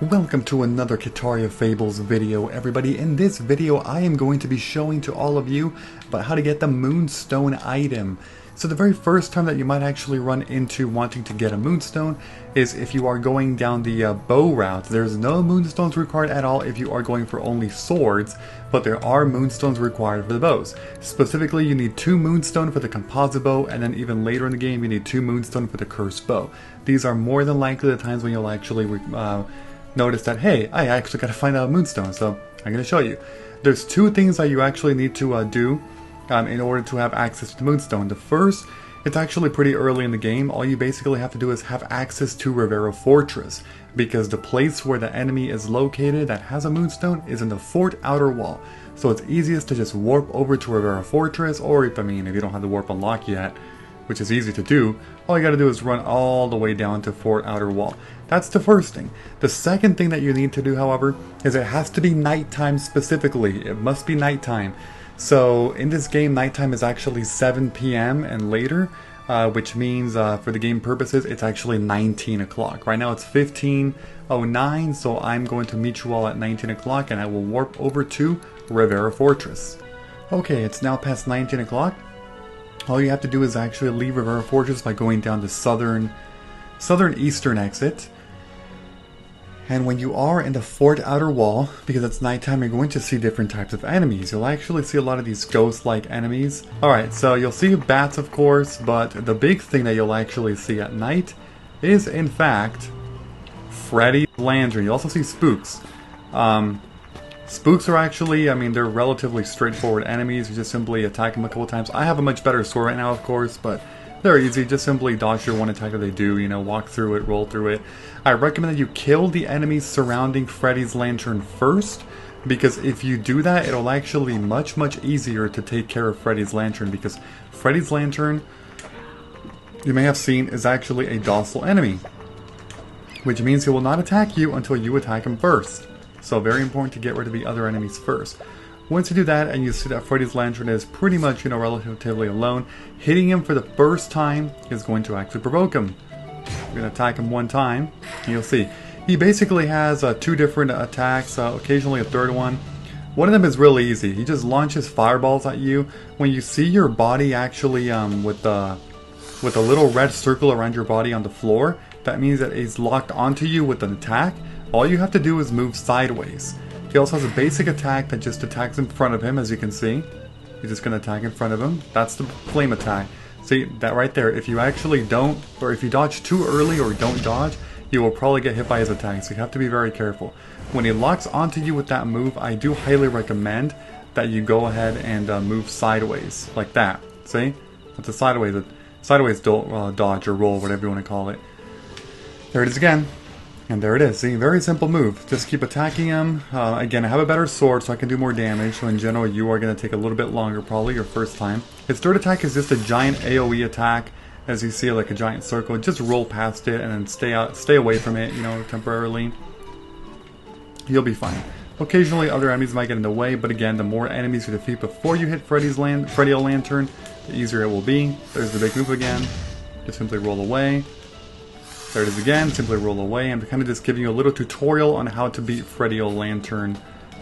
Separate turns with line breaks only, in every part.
Welcome to another Kitaria Fables video, everybody. In this video, I am going to be showing to all of you about how to get the Moonstone item. So the very first time that you might actually run into wanting to get a Moonstone is if you are going down the bow route. There's no Moonstones required at all if you are going for only swords, but there are Moonstones required for the bows. Specifically, you need 2 Moonstone for the composite bow, and then even later in the game, you need 2 Moonstone for the cursed bow. These are more than likely the times when you'll actually notice that, hey, I actually gotta find out Moonstone, so I'm gonna show you. There's 2 things that you actually need to do in order to have access to the Moonstone. The first, it's actually pretty early in the game. All you basically have to do is have access to Rivera Fortress, because the place where the enemy is located that has a Moonstone is in the fort outer wall. So it's easiest to just warp over to Rivera Fortress, or if you don't have the warp unlocked yet, which is easy to do, all you gotta do is run all the way down to Fort Outer Wall. That's the first thing. The second thing that you need to do, however, is it has to be nighttime specifically. It must be nighttime. So in this game, nighttime is actually 7 p.m. and later, which means for the game purposes, it's actually 19 o'clock. Right now it's 15:09, so I'm going to meet you all at 19 o'clock and I will warp over to Rivera Fortress. Okay, it's now past 19 o'clock. All you have to do is actually leave Rivera Fortress by going down the southeastern exit. And when you are in the fort outer wall, because it's nighttime, you're going to see different types of enemies. You'll actually see a lot of these ghost-like enemies. Alright, so you'll see bats, of course, but the big thing that you'll actually see at night is, in fact, Freddy's lantern. You also see spooks. Spooks are actually, they're relatively straightforward enemies. You just simply attack them a couple times. I have a much better sword right now, of course, but they're easy. Just simply dodge your one attack that they do, walk through it, roll through it. I recommend that you kill the enemies surrounding Freddy's lantern first, because if you do that, it'll actually be much, much easier to take care of Freddy's lantern, because Freddy's lantern, you may have seen, is actually a docile enemy, which means he will not attack you until you attack him first. So very important to get rid of the other enemies first. Once you do that and you see that Freddy's lantern is pretty much, relatively alone, hitting him for the first time is going to actually provoke him. You're going to attack him one time, and you'll see. He basically has 2 different attacks, occasionally a third one. One of them is really easy. He just launches fireballs at you. When you see your body actually with a little red circle around your body on the floor, that means that he's locked onto you with an attack. All you have to do is move sideways. He also has a basic attack that just attacks in front of him, as you can see. He's just going to attack in front of him. That's the flame attack. See, that right there, if you actually don't, or if you dodge too early or don't dodge, you will probably get hit by his attack, so you have to be very careful. When he locks onto you with that move, I do highly recommend that you go ahead and move sideways, like that. See? That's a sideways dodge or roll, whatever you want to call it. There it is again. And there it is. See, very simple move. Just keep attacking him. Again, I have a better sword, so I can do more damage. So in general, you are going to take a little bit longer, probably your first time. His third attack is just a giant AoE attack. As you see, like a giant circle. Just roll past it and then stay away from it, temporarily. You'll be fine. Occasionally, other enemies might get in the way, but again, the more enemies you defeat before you hit Freddy Lantern, the easier it will be. There's the big move again. Just simply roll away. There it is again, simply roll away. I'm kind of just giving you a little tutorial on how to beat Freddy Lantern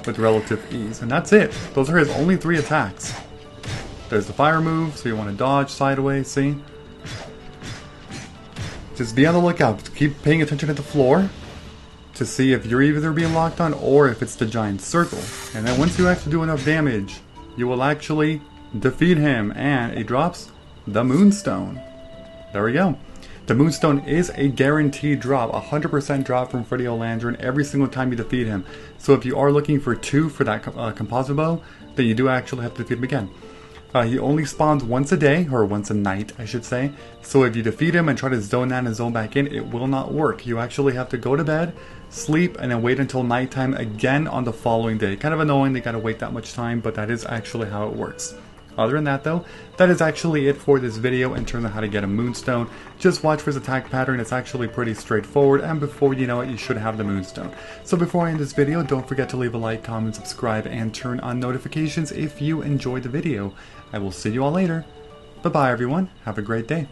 with relative ease. And that's it. Those are his only 3 attacks. There's the fire move, so you want to dodge sideways, see? Just be on the lookout. Keep paying attention to the floor to see if you're either being locked on or if it's the giant circle. And then once you actually do enough damage, you will actually defeat him. And he drops the Moonstone. There we go. The Moonstone is a guaranteed drop, 100% drop from Freddy Lantern every single time you defeat him. So if you are looking for 2 for that composite bow, then you do actually have to defeat him again. He only spawns once a day, or once a night, I should say. So if you defeat him and try to zone out and zone back in, it will not work. You actually have to go to bed, sleep, and then wait until nighttime again on the following day. Kind of annoying, they gotta wait that much time, but that is actually how it works. Other than that though, that is actually it for this video in terms of how to get a Moonstone. Just watch for his attack pattern, it's actually pretty straightforward, and before you know it, you should have the Moonstone. So before I end this video, don't forget to leave a like, comment, subscribe, and turn on notifications if you enjoyed the video. I will see you all later. Bye bye everyone, have a great day.